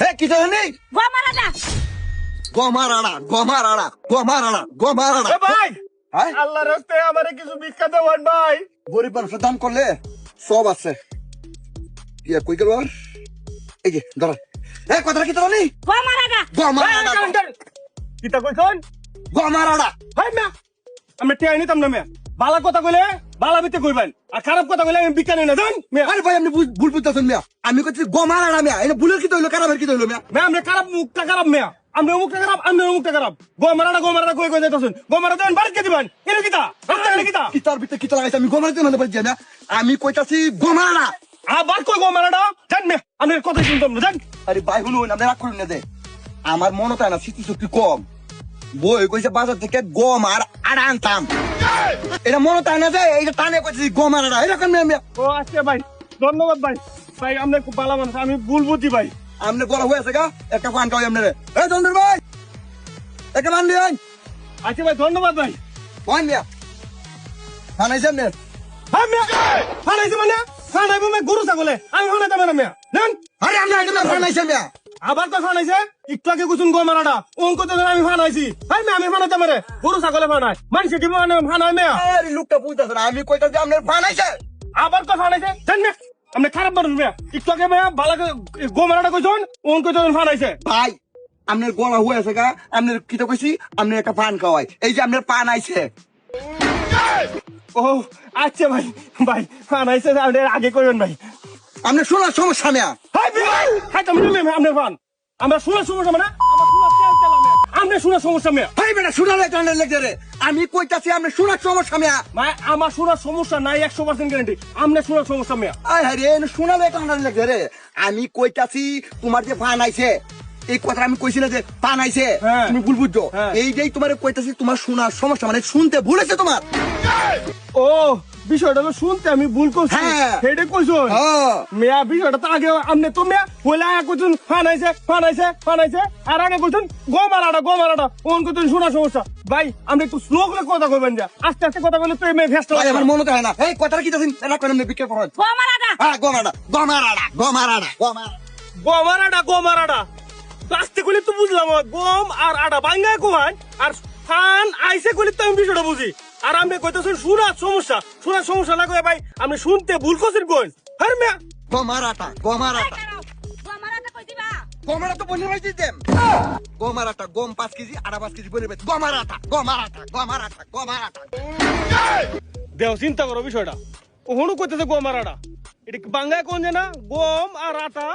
হে কি জানি গোমারাটা গমারাড়া এ ভাই হ্যাঁ আল্লাহর রাস্তায় আমারে কিছু ভিক্ষা দেওয়ান ভাই। গরিব মানুষের দান করলে সব আছে ইয়া কই গেল আর এই যে ধর এ কথা কি জানি গোমারাটা কিতা কইছন? গমারাড়া ভাই মিয়া আমরা টিয়া নিতাম না মিয়া। বালা কথা কইলে বালা বিতে কইবেন, আর খারাপ কথা কইলে আমি ভিক্ষা নেই না জান মিয়া। আরে ভাই আপনি ভুল বুঝতেছেন মিয়া আমি কইছি গমারাড়া মিয়া এটা ভুলের কি হইলো কারামের কি হইলো মিয়া মিয়া আমরা খারাপ মুখটা খারাপ মিয়া। আমরা মুখটা খারাপ, আমরা মুখটা খারাপ। গোমারাটা কই কই যাইতাছেন? গোমারা দেন বাড়িতে দিবেন। এর কিতা রাস্তা গেলে কিতা কি তার ভিতরে কি লাগাইছে আমি গমারাতে মানে বলছি না আমি কইতাছি গমারাড়া আবার কই গোমারাটা জান মিয়া। আমরা কথা শুনতাম না জান। আরে ভাই শুনুন আপনি রাগ করুন না যে আমার মনে হয় না স্মৃতি শক্তি কম বই কইছে বাজার থেকে গম আর আড়া আনতাম এটা মনে হয় না যে এইটা টানে কইছি গম আর আড়া এরকম না আমি ও আচ্ছা ভাই, ধন্যবাদ ভাই। ভাই আপনি খুব ভালো মানুষ, আমি ভুল বুঝি ভাই। আমনে বড় হয়ে আছে গা একটা পান খাওয়াই আমনে এই চন্দ্র ভাই একটা পান দিন আচ্ছা ভাই ধন্যবাদ ভাই। পান মিয়া খানাইছে আমনে হ্যাঁ মিয়া ফানাইছি মানে ফানাইবো মিয়া গরু ছাগলে, আমি ফানাইতাম না মিয়া জান। আরে আমনে এটা খানাইছে মিয়া আবার তো ফানাইছে একটু আগে কুসুন গোমারাটা অঙ্ক তো আমি ফানাইছি। হ্যাঁ মিয়া আমি ফানাইতাম রে, গরু ছাগলে ফানাই মানুষে কি মানে ফানাই মিয়া। আরে লোকটা বুঝতাছ না আমি কইতাছি আমনে বানাইছে আবার তো ফানাইছে জান মিয়া। আপনি খারাপ মানুষ মিয়া। একটু আগে মিয়া ভালো গোমারাটা কইছন অঙ্ক তো ফানাইছে। ভাই আমনের গলা হয়ে আছে গা আমনের কি তো কইছি আমনে একটা পান খাওয়াই এই যে আমনের পান আইছে ও আচ্ছা ভাই, ভাই ফানাইছে আপনি আগে কইবেন ভাই। আমনে শোনার সমস্যা মিয়া হাই ভাই হাই তুমি মিয়া আপনি ফান আমরা শোনার সমস্যা মানে আমার শোনার চাল চালা মিয়া। আপনি শোনার সমস্যা মিয়া। ভাই বেটা শোনালে টানের লেগে রে আমি কইতাছি আমনে শোনার সমস্যা মিয়া ভাই আমার শোনার সমস্যা নাই 100% গ্যারান্টি। আপনি শোনার সমস্যা মিয়া। আয় হায় রে শোনালে টানের লেগে রে আমি কইতাছি তোমার যে পান আইছে এই কথা আমি কইছি না যে পান আইছে হ্যাঁ। তুমি ভুল বুঝছো হ্যাঁ। এইটাই তোমার কইতাছি তোমার শোনার সমস্যা মানে শুনতে ভুলেছে তোমার ও বিষয়টা তো শুনতে আমি ভুল করছি হ্যাঁ। সেটা কইছো হ্যাঁ মিয়া। বিষয়টা তো আগে আপনি তো মিয়া বলে আগে কইছুন ফানাইছে আর আগে কইছুন গোমারাটা ওন কইছুন শোনার সমস্যা। ভাই আপনি একটু স্লো করে কথা কইবেন, যা আস্তে আস্তে কথা বলে তো মেয়ে ভেস্ট ভাই আমার মনে হয় না এই কথাটা কি তাছিন এটা কোন এমনি বিক্রি করো গোমারাটা হ্যাঁ গমারাড়া গোমারাটা তো আস্তে কইলে তো বুঝলাম গম আর আটা বাঙ্গা কোহান আর ফান আইসে কইলে তো আমি বিষয়টা বুঝি। আর আপনি কইতেছেন শোনার সমস্যা না কই ভাই আপনি শুনতে ভুল করছেন কোন। হ্যাঁ মিয়া গমারাটা গোমারাটা কই দিবা গমারা তো বলে রাখছি দেম গমারাটা গম 5 কেজি আড়া 5 কেজি বলে গমারাটা দেও চিন্তা করো বিষয়টা। ওহনু কইতেছে গম আর আটা, এটা কি বাঙ্গায় কোন জানা গম আর আটা